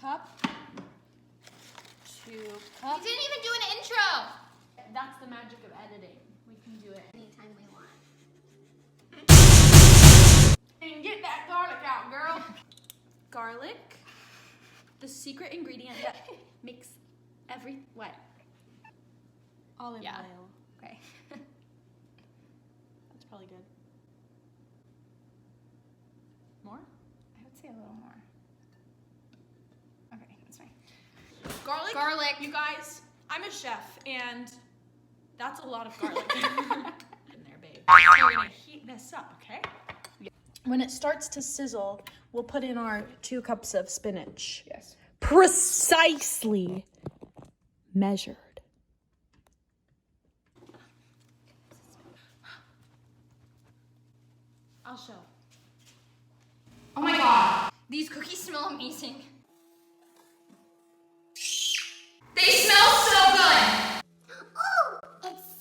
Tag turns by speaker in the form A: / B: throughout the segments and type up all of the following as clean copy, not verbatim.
A: cup, 2 cups.
B: We didn't even do an intro.
A: That's the magic of editing. We can do it
B: Anytime we want.
A: And get that garlic out, girl. Garlic, the secret ingredient that makes what? Olive oil.
B: Okay.
A: That's probably good. More?
B: I would say a little more. Okay, that's fine.
A: Garlic. You guys, I'm a chef, and that's a lot of garlic. In there, babe. We're gonna heat this up, okay? When it starts to sizzle, we'll put in our 2 cups of spinach.
B: Yes.
A: Precisely measured. I'll show.
B: Oh my god. These cookies smell amazing. They smell so good. Oh, it's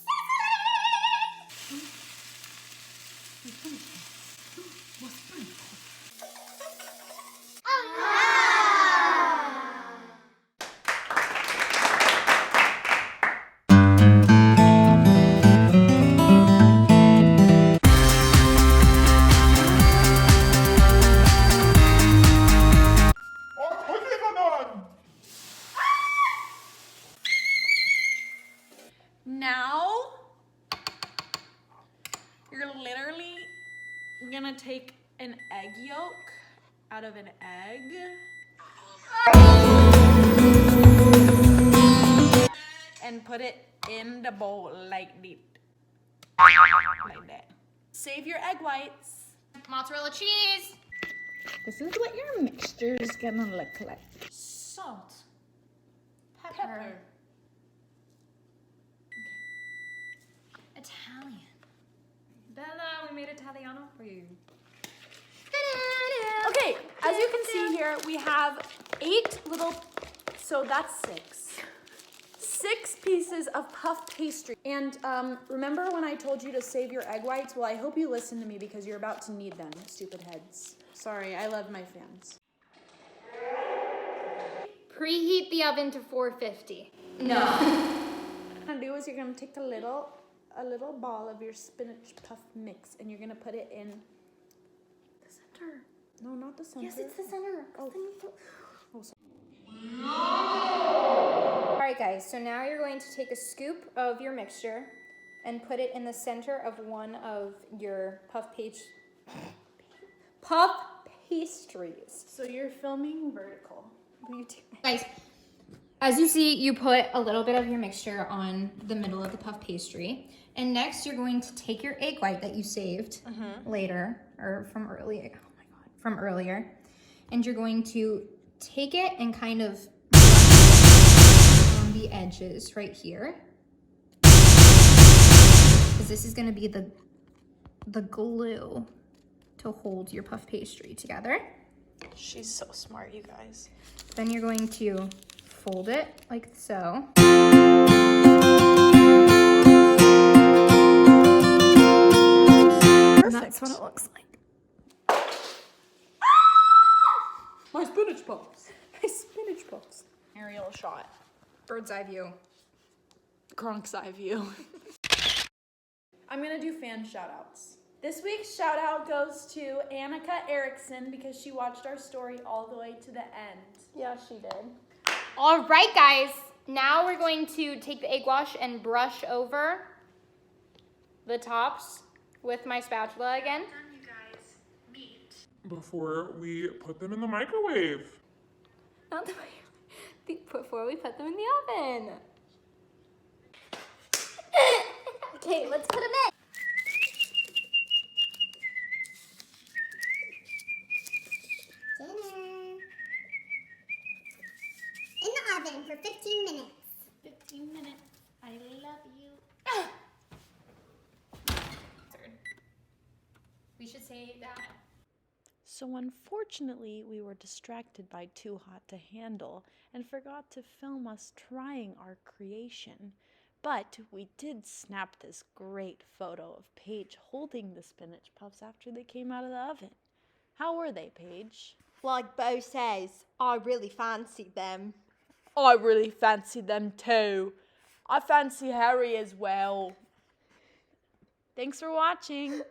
A: Now, you're literally gonna take an egg yolk out of an egg. And put it in the bowl like this. Like that. Save your egg whites.
B: mozzarella cheese.
A: This is what your mixture is gonna look like. Salt. Pepper.
B: Italian.
A: Bella, we made Italiano for you. Okay, as you can see here, we have 8 little, so that's 6 pieces of puff pastry. And remember when I told you to save your egg whites? Well, I hope you listened to me because you're about to need them, stupid heads. Sorry, I love my fans.
B: Preheat the oven to 450. No.
A: What you're gonna do is you're gonna take a little ball of your spinach puff mix and you're gonna put it in the center. No, not the center.
B: Yes, it's the center.
A: Oh.
B: All right, guys, so now you're going to take a scoop of your mixture and put it in the center of one of your puff pastries.
A: So you're filming vertical.
B: What are you doing? Guys, as you see, you put a little bit of your mixture on the middle of the puff pastry. And next you're going to take your egg white that you saved later, or from earlier, from earlier. And you're going to take it and kind of on the edges right here. Because this is gonna be the glue to hold your puff pastry together.
A: She's so smart, you guys.
B: Then you're going to fold it like so. And that's what it looks like.
A: My spinach puffs. My spinach puffs. Aerial shot.
B: Bird's eye view.
A: KRONK'S eye view. I'm gonna do fan shout outs. This week's shout out goes to Annika Erickson because she watched our story all the way to the end.
B: Yeah, she did. All right, guys. Now we're going to take the egg wash and brush over the tops with my spatula again.
A: You guys meet.
C: Before we put them in the microwave.
B: Not the before we put them in the oven. Okay, let's put them in.
D: Dinner. In the oven for 15 minutes.
A: 15 minutes. I love you.
B: We should say that.
A: So unfortunately, we were distracted by Too Hot to Handle and forgot to film us trying our creation. But we did snap this great photo of Paige holding the spinach puffs after they came out of the oven. How were they, Paige?
E: like Bo says, I really fancy them.
A: I really fancy them too. I fancy Harry as well. Thanks for watching.